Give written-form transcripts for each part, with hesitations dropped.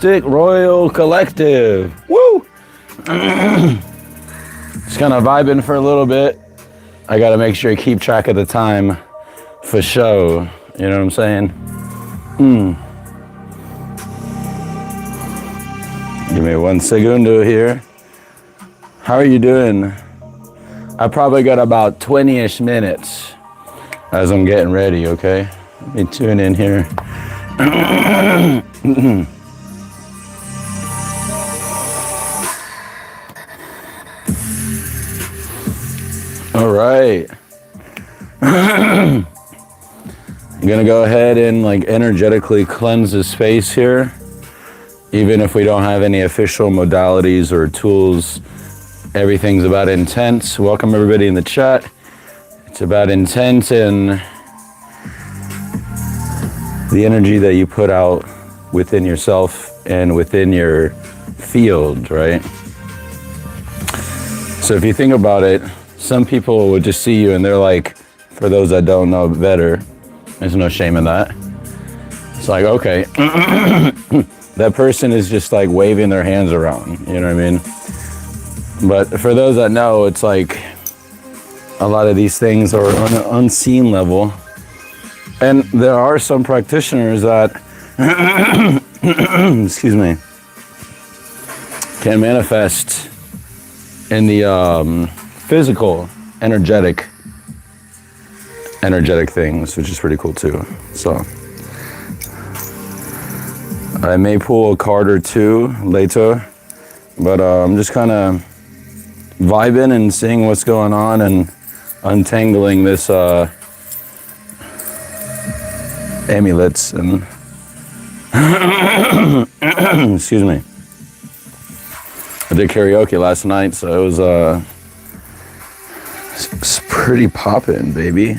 Royal Collective. Woo! Just kind of vibing for a little bit. I got to make sure I keep track of the time for show. You know what I'm saying? Give me 1 segundo here. How are you doing? I probably got about 20-ish minutes as I'm getting ready, okay? Let me tune in here. All right. I'm gonna go ahead and energetically cleanse the space here. Even if we don't have any official modalities or tools, everything's about intent. Welcome everybody in the chat. It's about intent and the energy that you put out within yourself and within your field, right? So if you think about it, some people would just see you and they're like, for those that don't know better, there's no shame in that. It's like, okay, that person is just like waving their hands around, you know what I mean? But for those that know, it's like a lot of these things are on an unseen level. And there are some practitioners that, excuse me, can manifest in the physical, energetic things, which is pretty cool too. So I may pull a card or two later, but I'm just kind of vibing and seeing what's going on and untangling this amulets and excuse me. I did karaoke last night, so it was it's pretty poppin', baby.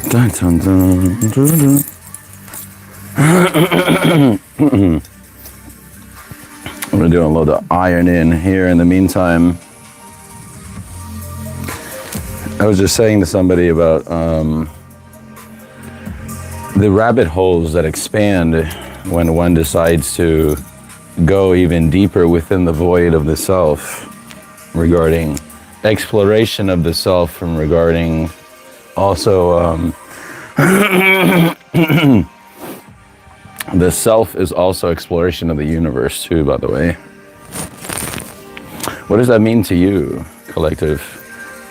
Dun, dun, dun, dun, dun. I'm gonna do a little of iron in here in the meantime. I was just saying to somebody about the rabbit holes that expand when one decides to go even deeper within the void of the self, regarding exploration of the self and regarding also the self is also exploration of the universe too, by the way. What does that mean to you, collective?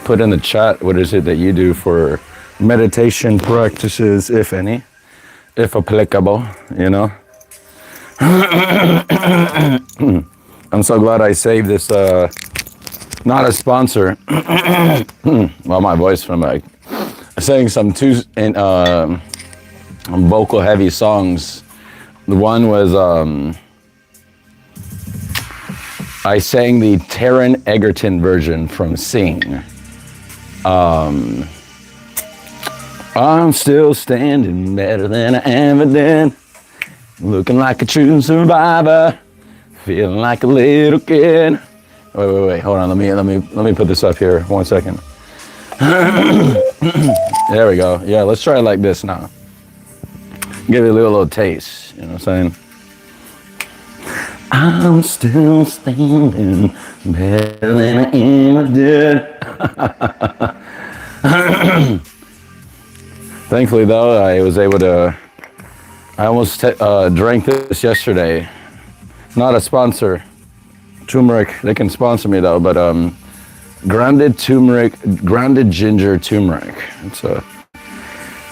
Put in the chat, what is it that you do for meditation practices, if any, if applicable, you know? I'm so glad I saved this, not a sponsor. Well, my voice from like saying some vocal heavy songs. The one was, I sang the Taron Egerton version from Sing. I'm still standing better than I ever did. Looking like a true survivor. Feeling like a little kid. Wait, hold on, let me put this up here, 1 second. There we go. Yeah, let's try it like this now. Give it a little taste, you know what I'm saying? I'm still standing better than I ever did. Thankfully, though, I was able to. I almost drank this yesterday. Not a sponsor. Turmeric, they can sponsor me though, but grounded ginger turmeric. It's a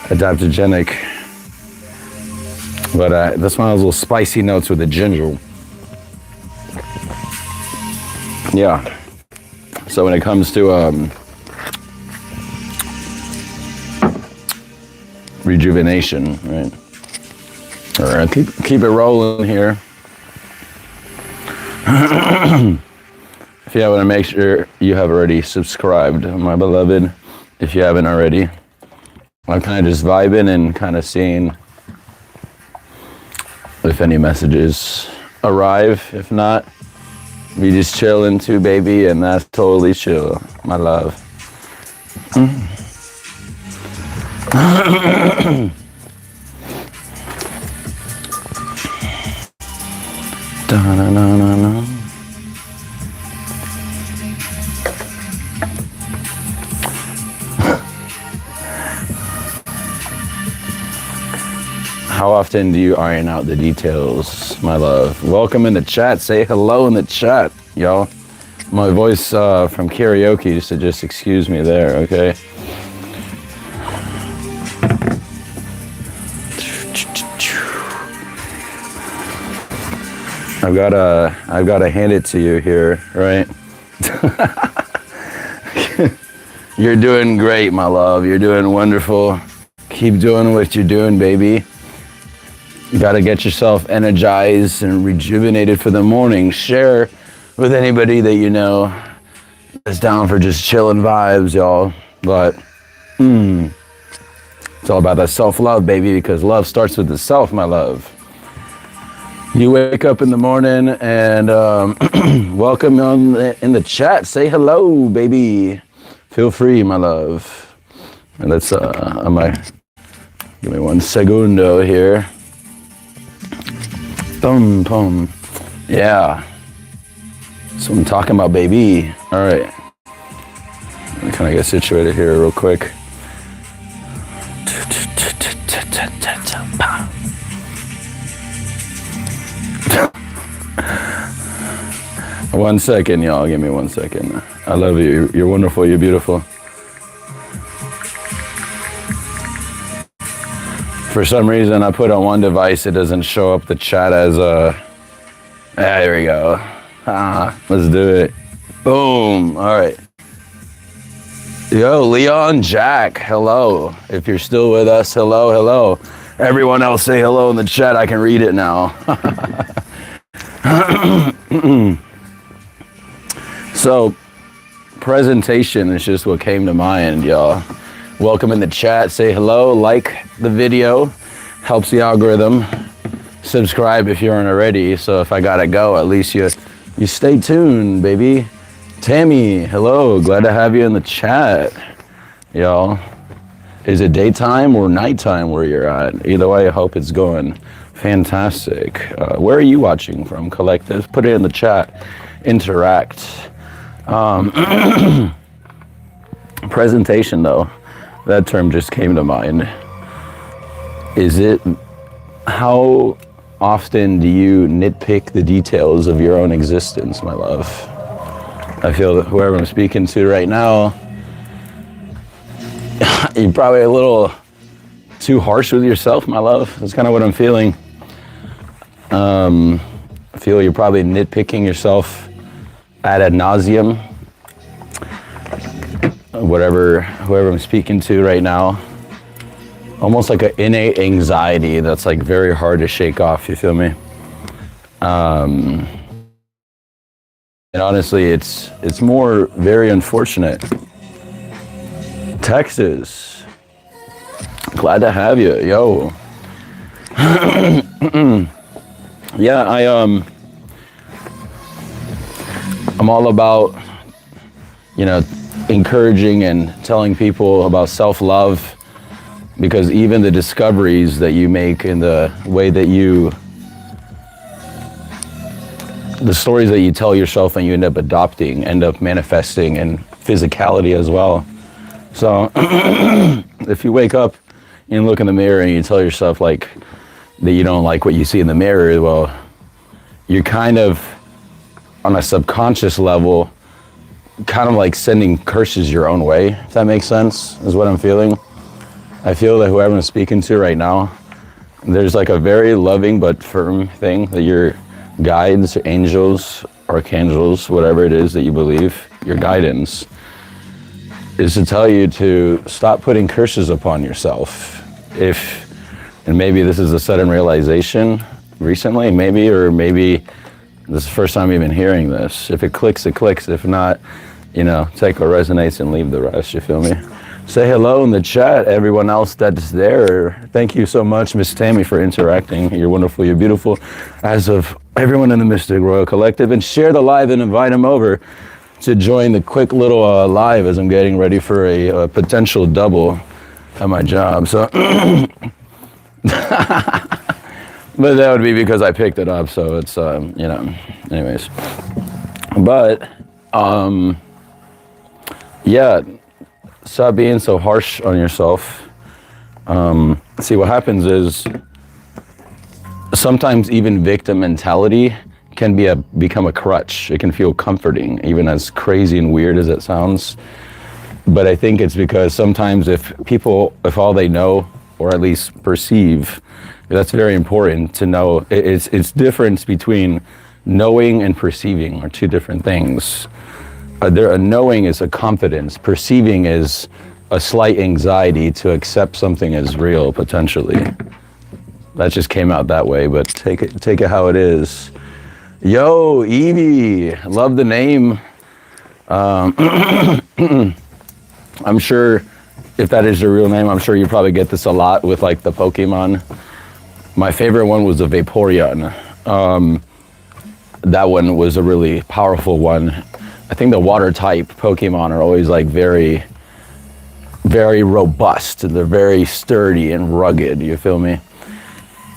adaptogenic. But this one has little spicy notes with the ginger. Yeah. So when it comes to rejuvenation, right? All right, keep it rolling here. If you want to make sure you have already subscribed, my beloved, if you haven't already. I'm kind of just vibing and kind of seeing if any messages arrive. If not, We just chilling too, baby, and that's totally chill, my love. Da-na-na-na-na. How often do you iron out the details, my love? Welcome in the chat. Say hello in the chat, y'all. My voice from karaoke, so just excuse me there, okay? I've gotta hand it to you here, right? You're doing great, my love. You're doing wonderful. Keep doing what you're doing, baby. You gotta get yourself energized and rejuvenated for the morning. Share with anybody that you know that's down for just chilling vibes, y'all. But it's all about that self-love, baby, because love starts with the self, my love. You wake up in the morning and welcome in the chat. Say hello, baby. Feel free, my love. And let's give me 1 segundo here. Boom, boom. Yeah. That's what I'm talking about, baby. All right. Can I get situated here real quick? 1 second, y'all. Give me 1 second. I love you. You're wonderful. You're beautiful. For some reason, I put on one device, it doesn't show up the chat as a... There we go. Let's do it. Boom. All right. Yo, Leon Jack, hello. If you're still with us, hello, hello. Everyone else say hello in the chat. I can read it now. So, presentation is just what came to mind, y'all. Welcome in the chat. Say hello, like the video, helps the algorithm. Subscribe if you aren't already. So if I gotta go, at least you stay tuned, baby. Tammy, hello. Glad to have you in the chat, y'all. Is it daytime or nighttime where you're at? Either way, I hope it's going fantastic. Where are you watching from, Collective? Put it in the chat. Interact. Presentation, though. That term just came to mind. How often do you nitpick the details of your own existence, my love? I feel that whoever I'm speaking to right now, you're probably a little too harsh with yourself, my love. That's kind of what I'm feeling. I feel you're probably nitpicking yourself ad nauseum. Whoever I'm speaking to right now, almost like an innate anxiety that's like very hard to shake off, you feel me? And honestly, it's more very unfortunate. Texas, glad to have you, yo. Yeah, I'm all about, encouraging and telling people about self-love, because even the discoveries that you make in the way that the stories that you tell yourself and you end up adopting, end up manifesting in physicality as well. So if you wake up and look in the mirror and you tell yourself that you don't like what you see in the mirror, well, you're kind of on a subconscious level kind of like sending curses your own way, if that makes sense, is what I'm feeling. I feel that whoever I'm speaking to right now, there's like a very loving but firm thing that your guides, angels, archangels, whatever it is that you believe, your guidance, is to tell you to stop putting curses upon yourself. And maybe this is a sudden realization recently, maybe this is the first time you've been hearing this. If it clicks, it clicks. If not, take what resonates and leave the rest, you feel me? Say hello in the chat, everyone else that's there. Thank you so much, Miss Tammy, for interacting. You're wonderful, you're beautiful. As of everyone in the Mystic Royal Collective, and share the live and invite them over to join the quick little live as I'm getting ready for a potential double at my job. So, but that would be because I picked it up. So it's, anyways. But, yeah, stop being so harsh on yourself. See, what happens is sometimes even victim mentality can become a crutch. It can feel comforting, even as crazy and weird as it sounds. But I think it's because sometimes if all they know, or at least perceive, that's very important to know. It's difference between knowing and perceiving are two different things. A knowing is a confidence. Perceiving is a slight anxiety to accept something as real, potentially. That just came out that way, but take it how it is. Yo, Evie, love the name. I'm sure if that is your real name, I'm sure you probably get this a lot with like the Pokemon. My favorite one was the Vaporeon. That one was a really powerful one. I think the water type Pokemon are always like very, very robust. They're very sturdy and rugged, you feel me?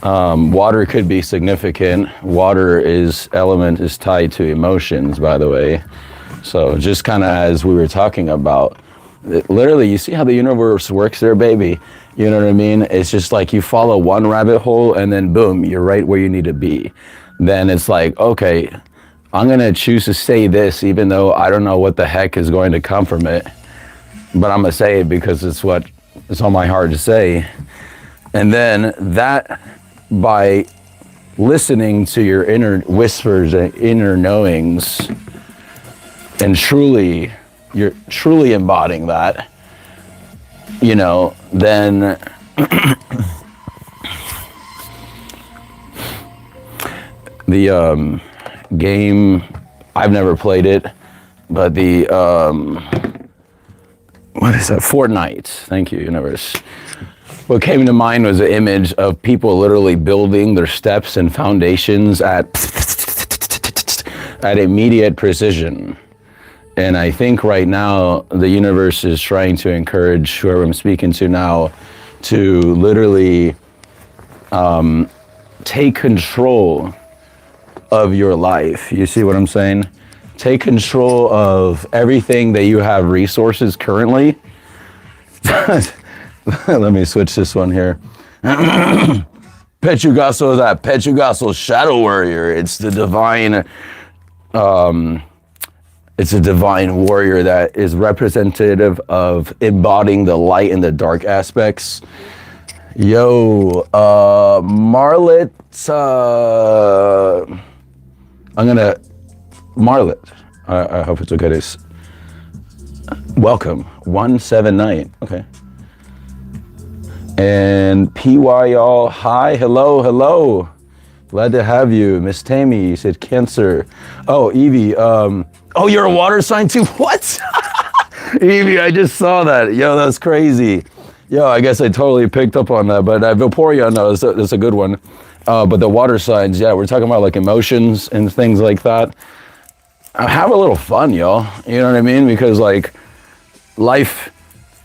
Water could be significant. Water element is tied to emotions, by the way. So just kind of as we were talking about, literally, you see how the universe works there, baby? You know what I mean? It's just like you follow one rabbit hole and then boom, you're right where you need to be. Then it's like, okay, I'm going to choose to say this even though I don't know what the heck is going to come from it. But I'm going to say it because it's what is on my heart to say. And then that, by listening to your inner whispers and inner knowings, and you're truly embodying that, then the game, I've never played it, but the, what is that? Fortnite. Thank you, universe. What came to mind was an image of people literally building their steps and foundations at immediate precision. And I think right now the universe is trying to encourage whoever I'm speaking to now to literally take control of your life. You see what I'm saying? Take control of everything that you have resources currently. Let me switch this one here. Petrugaso is that Petrugaso Shadow Warrior. It's the divine, it's a divine warrior that is representative of embodying the light and the dark aspects. Yo, Marlet, Marlet, I hope it's okay. Welcome, 179, okay. And PY y'all, hi, hello. Glad to have you. Miss Tammy, you said Cancer. Oh, Evie, oh, you're a water sign too? What? Evie, I just saw that. Yo, that's crazy. Yo, I guess I totally picked up on that, but Vaporeon, no, that's a good one. But the water signs, yeah, we're talking about like emotions and things like that. Have a little fun, y'all. You know what I mean? Because like life,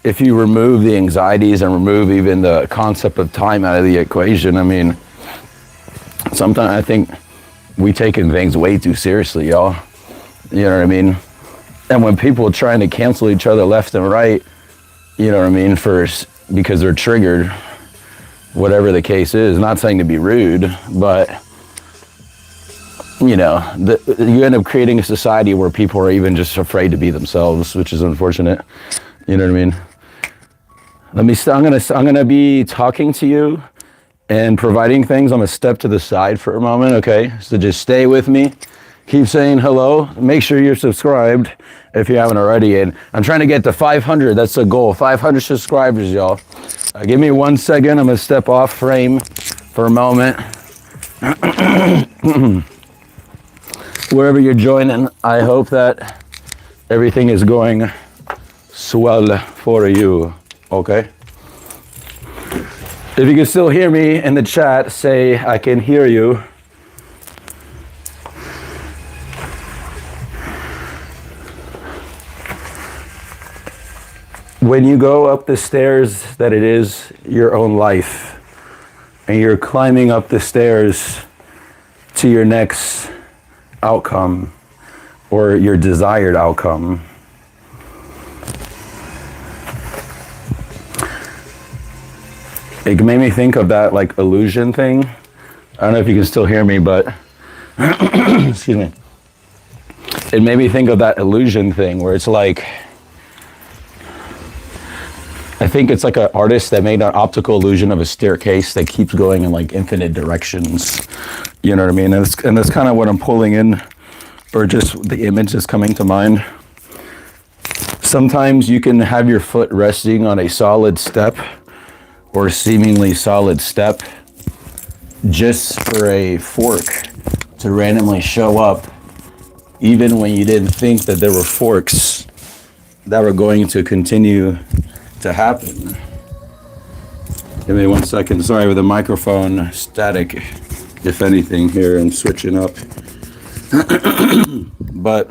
if you remove the anxieties and remove even the concept of time out of the equation, I mean, sometimes I think we taking things way too seriously, y'all. You know what I mean? And when people are trying to cancel each other left and right, you know what I mean, because they're triggered, whatever the case is, not saying to be rude, but you end up creating a society where people are even just afraid to be themselves, which is unfortunate. You know what I mean? I'm gonna be talking to you and providing things. I'm gonna step to the side for a moment, okay? So just stay with me. Keep saying hello. Make sure you're subscribed if you haven't already. And I'm trying to get to 500. That's the goal. 500 subscribers, y'all. Give me 1 second. I'm gonna step off frame for a moment. Wherever you're joining, I hope that everything is going swell for you, okay? If you can still hear me in the chat, say I can hear you. when you go up the stairs that it is your own life, and you're climbing up the stairs to your next outcome or your desired outcome, it made me think of that like illusion thing. I don't know if you can still hear me, but excuse me. It made me think of that illusion thing where it's like, I think it's like an artist that made an optical illusion of a staircase that keeps going in like infinite directions. You know what I mean? And that's kind of what I'm pulling in, or just the image that's coming to mind. Sometimes you can have your foot resting on a solid step or seemingly solid step just for a fork to randomly show up, even when you didn't think that there were forks that were going to continue to happen. Give me 1 second. Sorry with the microphone static, if anything here, I'm switching up. But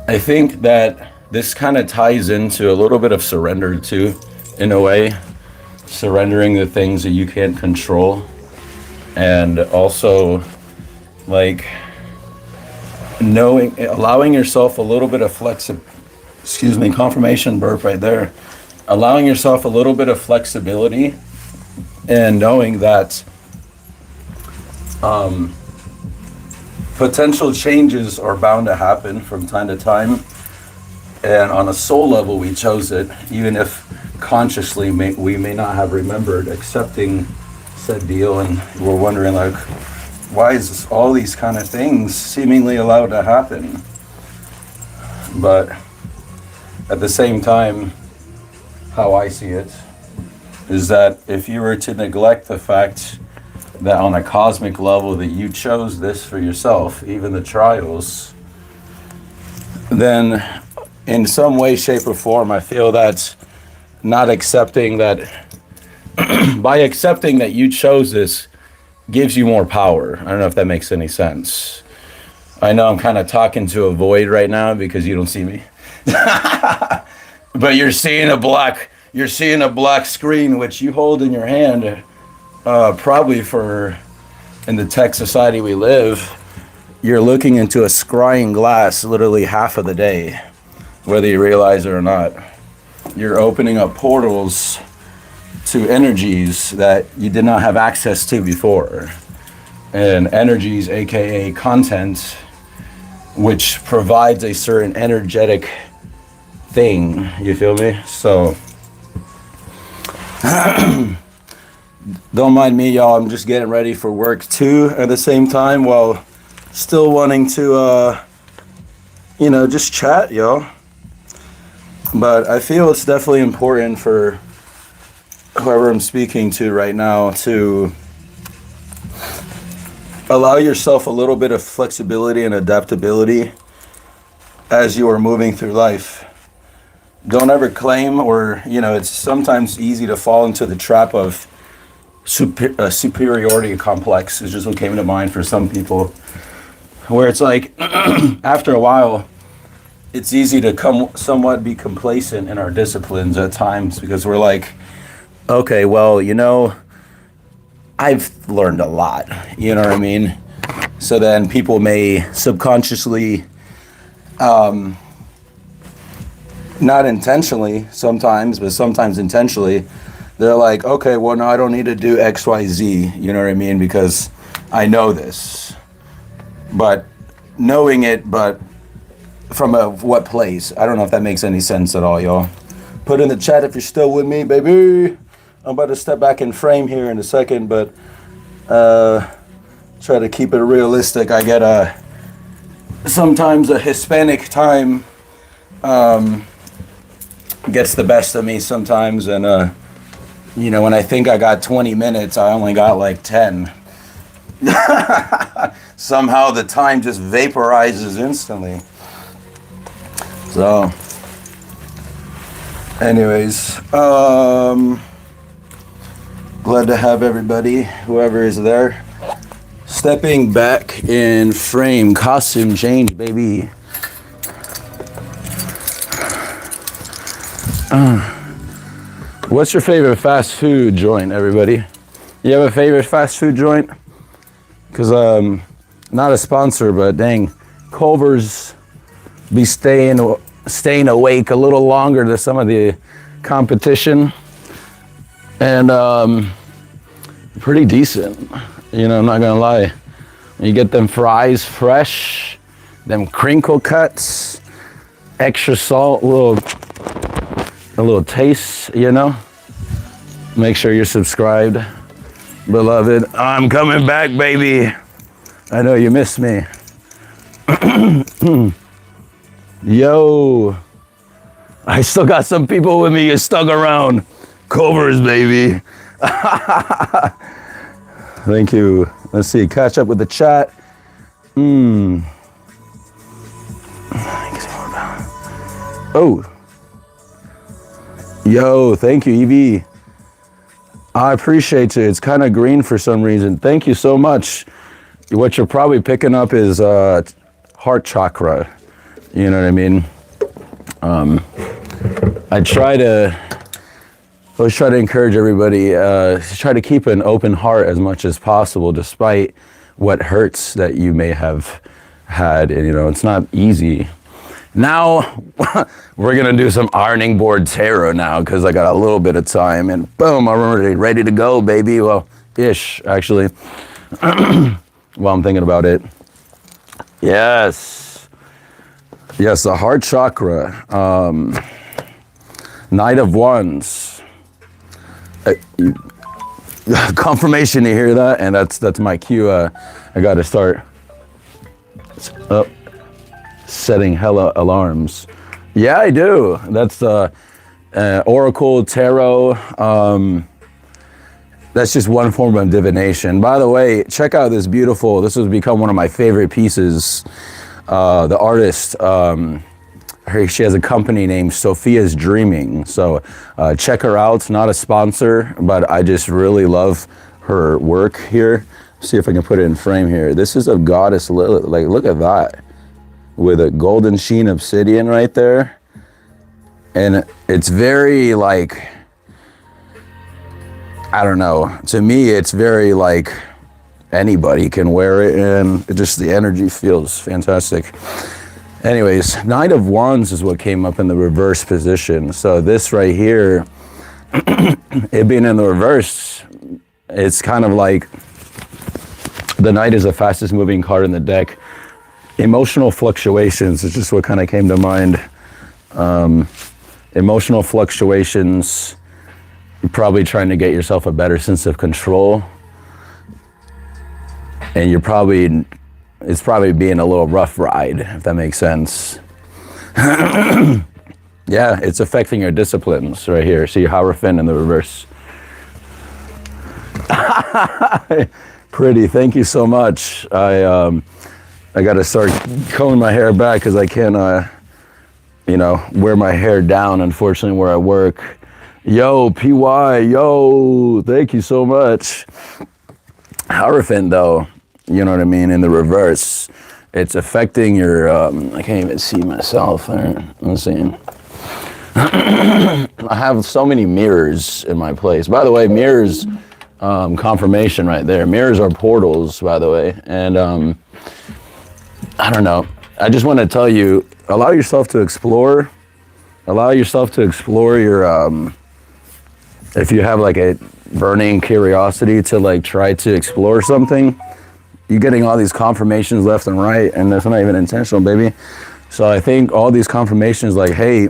I think that this kind of ties into a little bit of surrender too, in a way. Surrendering the things that you can't control, and also like allowing yourself a little bit of confirmation burp right there. Allowing yourself a little bit of flexibility and knowing that potential changes are bound to happen from time to time. And on a soul level, we chose it, even if consciously we may not have remembered accepting said deal, and we're wondering like, why is all these kind of things seemingly allowed to happen? But at the same time, how I see it is that if you were to neglect the fact that on a cosmic level that you chose this for yourself, even the trials, then in some way, shape, or form, I feel that not accepting that, by accepting that you chose this, gives you more power. I don't know if that makes any sense. I know I'm kind of talking to a void right now because you don't see me. But you're seeing a black screen which you hold in your hand, probably for, in the tech society we live, you're looking into a scrying glass literally half of the day, whether you realize it or not. You're opening up portals to energies that you did not have access to before. And energies, aka content, which provides a certain energetic thing, you feel me? So don't mind me, y'all, I'm just getting ready for work too at the same time, while still wanting to just chat, y'all. But I feel it's definitely important for whoever I'm speaking to right now to allow yourself a little bit of flexibility and adaptability as you are moving through life. Don't ever claim, or, it's sometimes easy to fall into the trap of superiority complex, is just what came to mind for some people, where it's like, after a while, it's easy to somewhat be complacent in our disciplines at times, because we're like, okay, well, I've learned a lot, you know what I mean? So then people may subconsciously, not intentionally sometimes, but sometimes intentionally, they're like, okay, well, no, I don't need to do X, Y, Z, you know what I mean? Because I know this. But knowing it, but from what place? I don't know if that makes any sense at all, y'all. Put in the chat if you're still with me, baby. I'm about to step back in frame here in a second, but try to keep it realistic. I get sometimes a Hispanic time gets the best of me sometimes, and when I think I got 20 minutes, I only got like 10. Somehow the time just vaporizes instantly. So, anyways, glad to have everybody, whoever is there. Stepping back in frame, costume change, baby. What's your favorite fast food joint, everybody? You have a favorite fast food joint? Because not a sponsor, but dang, Culver's be staying awake a little longer than some of the competition, and pretty decent. You know, I'm not gonna lie. You get them fries fresh, them crinkle cuts, extra salt, a little taste, you know. Make sure you're subscribed, beloved. I'm coming back, baby. I know you missed me. Yo, I still got some people with me. You stuck around. Culver's, baby. Thank you. Let's see, catch up with the chat. Oh. Yo, thank you, Evie. I appreciate you. It's kind of green for some reason. Thank you so much. What you're probably picking up is heart chakra. You know what I mean? I always try to encourage everybody to try to keep an open heart as much as possible, despite what hurts that you may have had. And, you know, it's not easy. Now, we're going to do some ironing board tarot now because I got a little bit of time. And boom, I'm ready to go, baby. Well, ish, actually. While I'm thinking about it. Yes. Yes, the heart chakra. Knight of Wands. Confirmation, you hear that? And that's my cue. I got to start setting hella alarms. Yeah, I do. That's Oracle, Tarot. That's just one form of divination. By the way, check out this beautiful, this has become one of my favorite pieces. The artist, she has a company named Sophia's Dreaming. So check her out, not a sponsor, but I just really love her work here. See if I can put it in frame here. This is a goddess Lilith, like look at that. With a golden sheen obsidian right there. And it's very like, I don't know, to me it's very like anybody can wear it and it just the energy feels fantastic. Anyways, Knight of Wands is what came up in the reverse position. So this right here, it being in the reverse, it's kind of like the Knight is the fastest moving card in the deck. Emotional fluctuations is just what kind of came to mind. Emotional fluctuations, you're probably trying to get yourself a better sense of control. And it's probably being a little rough ride, if that makes sense. Yeah, it's affecting your disciplines right here. See Hierophant in the reverse. Pretty, thank you so much. I got to start combing my hair back because I can't, wear my hair down, unfortunately, where I work. Yo, PY, yo, thank you so much. Hierophant, though, you know what I mean, in the reverse, it's affecting your, I can't even see myself. Let's see. I have so many mirrors in my place. By the way, mirrors, confirmation right there. Mirrors are portals, by the way. And I don't know. I just want to tell you, allow yourself to explore. Allow yourself to explore your, if you have like a burning curiosity to like try to explore something, you're getting all these confirmations left and right, and that's not even intentional, baby. So I think all these confirmations like, hey,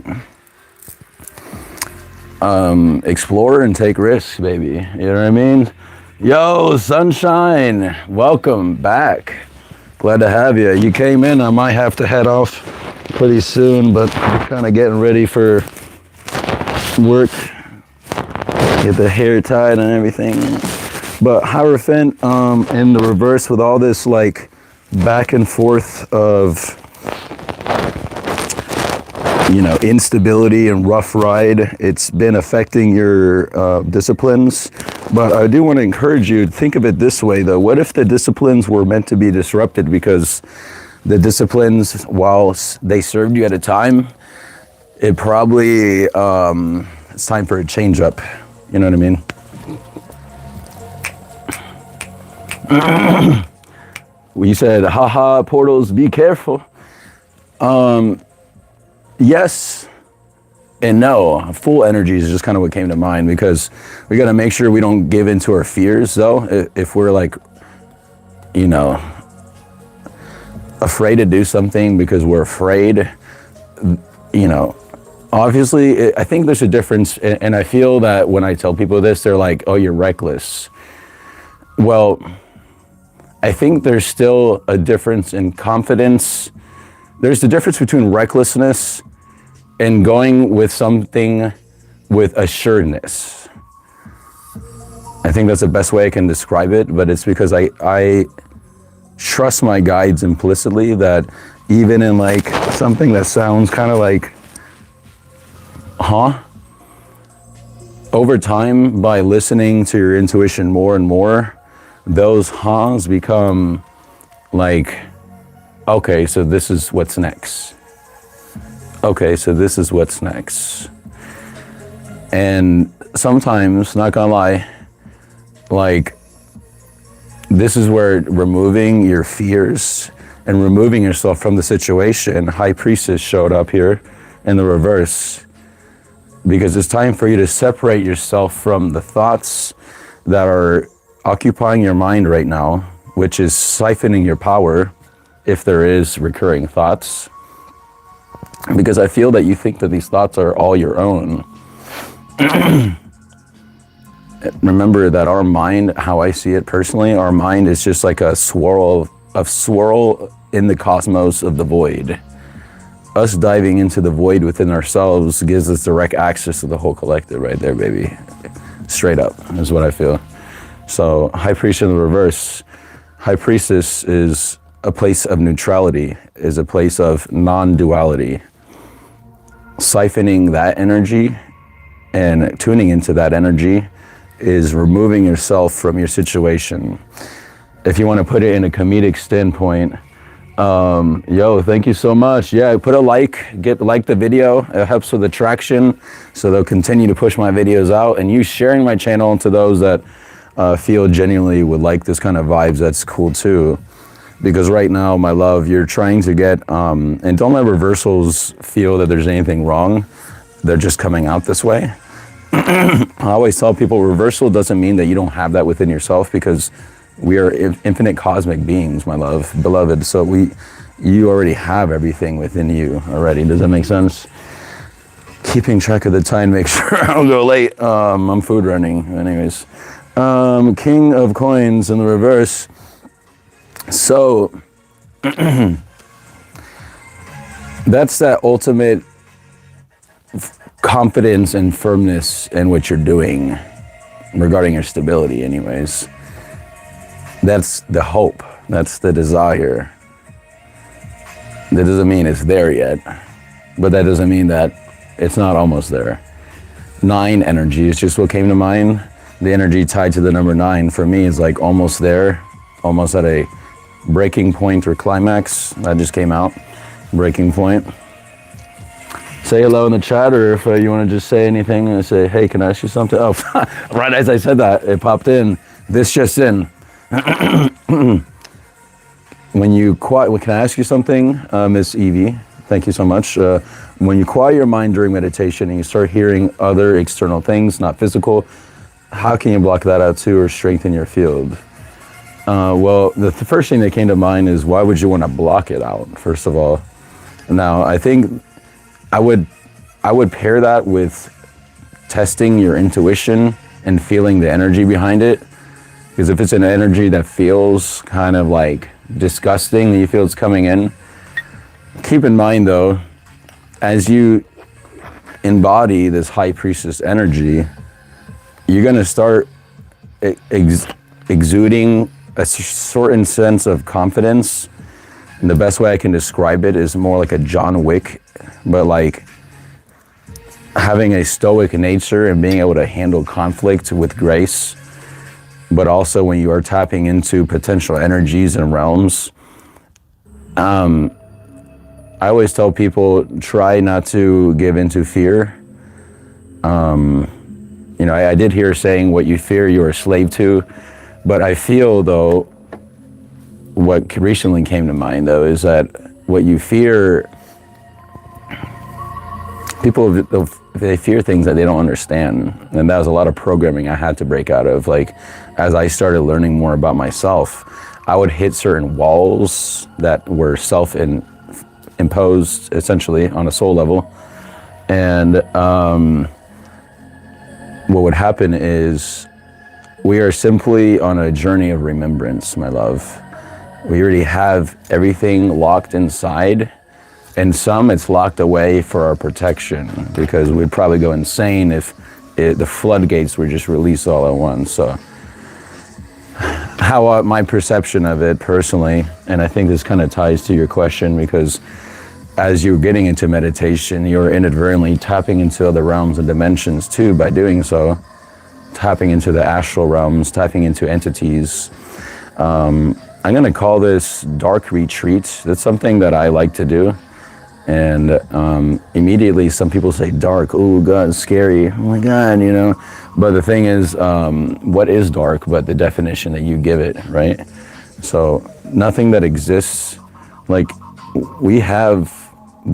explore and take risks, baby. You know what I mean? Yo, Sunshine, welcome back. Glad to have you. You came in, I might have to head off pretty soon, but I'm kind of getting ready for work. Get the hair tied and everything. But Hierophant in the reverse with all this like back and forth of, instability and rough ride. It's been affecting your disciplines. But I do want to encourage you to think of it this way, though. What if the disciplines were meant to be disrupted because the disciplines, while they served you at a time, it probably, it's time for a change up. You know what I mean? You said, haha, portals, be careful. Yes and no. Full energy is just kind of what came to mind, because we got to make sure we don't give into our fears, though. If we're like, you know, afraid to do something because we're afraid, you know, obviously, I think there's a difference. And I feel that when I tell people this, they're like, oh, you're reckless. Well, I think there's still a difference in confidence. There's the difference between recklessness and going with something with assuredness. I think that's the best way I can describe it, but it's because I trust my guides implicitly, that even in like something that sounds kind of like, over time, by listening to your intuition more and more, those huhs become like, okay, so this is what's next. Okay, so this is what's next. And sometimes, not gonna lie, like, this is where removing your fears and removing yourself from the situation. High Priestess showed up here in the reverse, because it's time for you to separate yourself from the thoughts that are occupying your mind right now, which is siphoning your power, if there is recurring thoughts. Because I feel that you think that these thoughts are all your own. Remember that our mind, how I see it personally, our mind is just like a swirl in the cosmos of the void. Us diving into the void within ourselves gives us direct access to the whole collective right there, baby. Straight up, is what I feel. So, High Priest in the reverse. High Priestess is a place of neutrality, is a place of non-duality. Siphoning that energy and tuning into that energy is removing yourself from your situation. If you want to put it in a comedic standpoint, yo, thank you so much. Yeah, put a like the video. It helps with the traction, so they'll continue to push my videos out. And you sharing my channel to those that feel genuinely would like this kind of vibes, that's cool too. Because right now, my love, you're trying to get, and don't let reversals feel that there's anything wrong. They're just coming out this way. I always tell people reversal doesn't mean that you don't have that within yourself, because we are infinite cosmic beings, my love, beloved. So you already have everything within you already. Does that make sense? Keeping track of the time, make sure I don't go late. I'm food running, anyways. King of Coins in the reverse. So that's that ultimate confidence and firmness in what you're doing regarding your stability, anyways. That's the hope. That's the desire. That doesn't mean it's there yet, but that doesn't mean that it's not almost there. 9 energy is just what came to mind. The energy tied to the number 9 for me is like almost there, almost at a breaking point or climax. That just came out. Breaking point. Say hello in the chat, or if you want to just say anything and say, hey, can I ask you something? Oh, right as I said that, it popped in. This just in. When you quiet, can I ask you something, Miss Evie? Thank you so much. When you quiet your mind during meditation and you start hearing other external things, not physical, how can you block that out too, or strengthen your field? Well, the first thing that came to mind is, why would you want to block it out, first of all? Now, I think I would pair that with testing your intuition and feeling the energy behind it. Because if it's an energy that feels kind of like disgusting, that you feel it's coming in, keep in mind though, as you embody this High Priestess energy, you're going to start exuding a certain sense of confidence. And the best way I can describe it is more like a John Wick, but like having a stoic nature and being able to handle conflict with grace. But also when you are tapping into potential energies and realms, I always tell people, try not to give into fear. You know, I did hear saying, what you fear, you're a slave to. But I feel, though, what recently came to mind, though, is that what you fear, people, they fear things that they don't understand. And that was a lot of programming I had to break out of. Like, as I started learning more about myself, I would hit certain walls that were self-imposed, essentially, on a soul level. And what would happen is, we are simply on a journey of remembrance, my love. We already have everything locked inside, and some it's locked away for our protection, because we'd probably go insane if the floodgates were just released all at once. So how my perception of it personally, and I think this kind of ties to your question, because as you're getting into meditation, you're inadvertently tapping into other realms and dimensions too by doing so. Tapping into the astral realms, tapping into entities. I'm gonna call this dark retreat. That's something that I like to do. And immediately some people say dark, oh God, it's scary. Oh my God, you know. But the thing is, what is dark but the definition that you give it, right? So nothing that exists, like, we have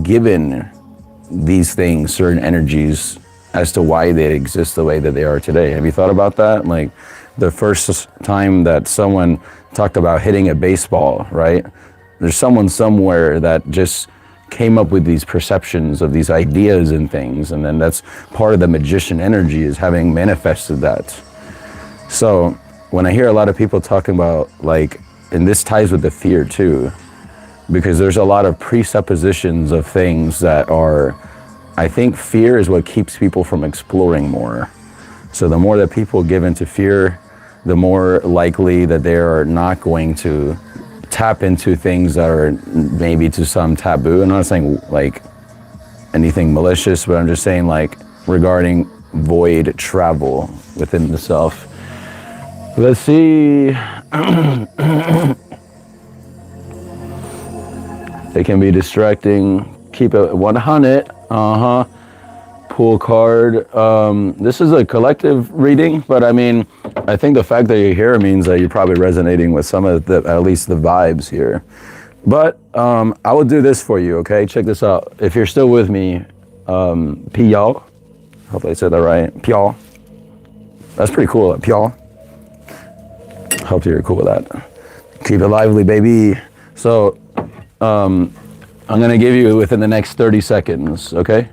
given these things certain energies as to why they exist the way that they are today. Have you thought about that? Like, the first time that someone talked about hitting a baseball, right? There's someone somewhere that just came up with these perceptions of these ideas and things, and then that's part of the magician energy, is having manifested that. So when I hear a lot of people talking about, like, and this ties with the fear too, because there's a lot of presuppositions of things that are, I think fear is what keeps people from exploring more. So the more that people give into fear, the more likely that they are not going to tap into things that are maybe to some taboo. I'm not saying like anything malicious, but I'm just saying, like, regarding void travel within the self. Let's see. It can be distracting. Keep it 100. Pull card. This is a collective reading, but I mean, I think the fact that you're here means that you're probably resonating with some of the, at least the vibes here. But I will do this for you, okay? Check this out. If you're still with me, P'yal. Hopefully I said that right. P'yal. That's pretty cool, P'yal. Hope you're cool with that. Keep it lively, baby. So, I'm gonna give you within the next 30 seconds, okay?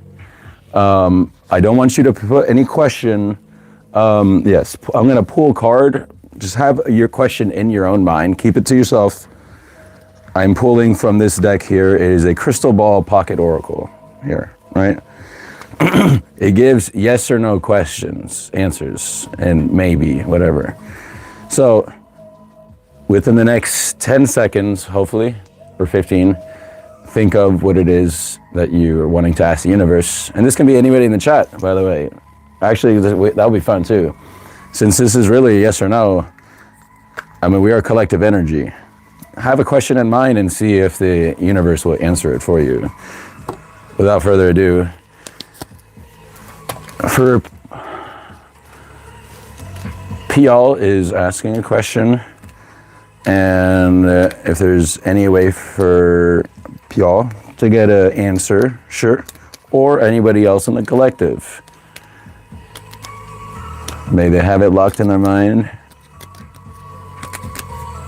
I don't want you to put any question. Yes, I'm gonna pull a card. Just have your question in your own mind. Keep it to yourself. I'm pulling from this deck here. It is a crystal ball pocket oracle here, right? It gives yes or no questions, answers, and maybe, whatever. So, within the next 10 seconds, hopefully, or 15, think of what it is that you are wanting to ask the universe. And this can be anybody in the chat, by the way. Actually, that would be fun too. Since this is really yes or no, I mean, we are collective energy. Have a question in mind and see if the universe will answer it for you. Without further ado, for P'yal is asking a question, and if there's any way for P'yal to get an answer, sure, or anybody else in the collective. May they have it locked in their mind,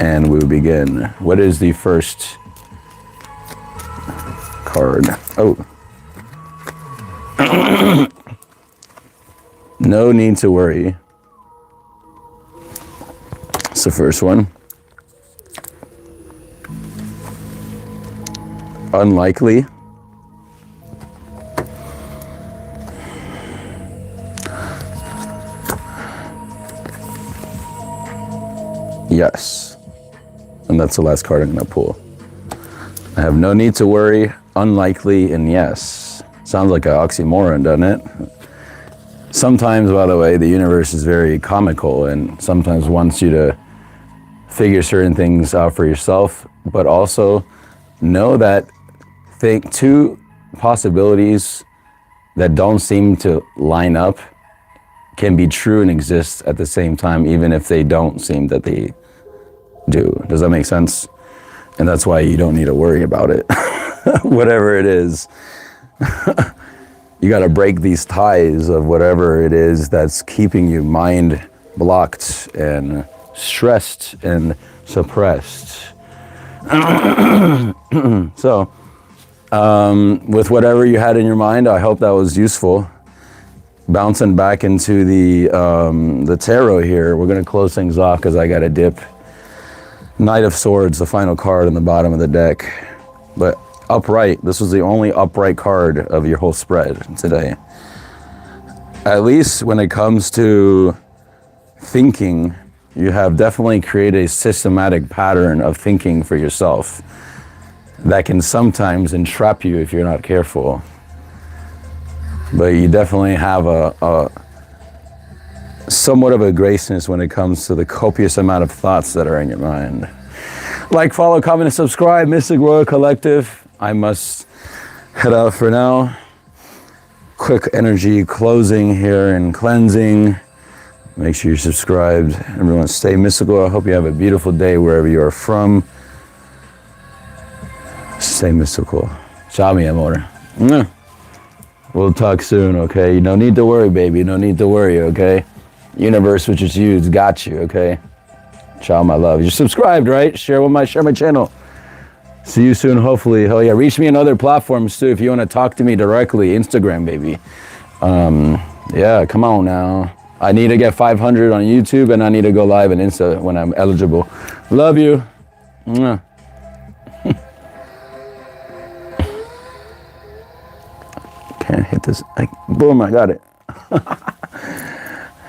and we will begin. What is the first card? Oh. No need to worry. It's the first one. Unlikely. Yes. And that's the last card I'm going to pull. I have no need to worry, unlikely, and yes. Sounds like an oxymoron, doesn't it? Sometimes, by the way, the universe is very comical and sometimes wants you to figure certain things out for yourself, but also know that two possibilities that don't seem to line up can be true and exist at the same time, even if they don't seem that they do. Does that make sense? And that's why you don't need to worry about it. Whatever it is. You got to break these ties of whatever it is that's keeping you mind blocked and stressed and suppressed. So, with whatever you had in your mind, I hope that was useful. Bouncing back into the tarot here, we're going to close things off because I got to dip. Knight of Swords, the final card on the bottom of the deck. But upright, this was the only upright card of your whole spread today. At least when it comes to thinking, you have definitely created a systematic pattern of thinking for yourself that can sometimes entrap you if you're not careful. But you definitely have a somewhat of a graceness when it comes to the copious amount of thoughts that are in your mind. Like, follow, comment, and subscribe. Mystic Royal Collective. I must head out for now. Quick energy closing here and cleansing. Make sure you're subscribed. Everyone stay mystical. I hope you have a beautiful day wherever you are from. Stay mystical. Ciao, mi amore. We'll talk soon, okay? No need to worry, baby. No need to worry, okay? Universe, which is you, it's got you, okay? Ciao, my love. You're subscribed, right? Share my channel. See you soon, hopefully. Hell yeah. Reach me on other platforms, too, if you want to talk to me directly. Instagram, baby. Yeah, come on now. I need to get 500 on YouTube, and I need to go live on Insta when I'm eligible. Love you. Can't hit this. Boom, I got it.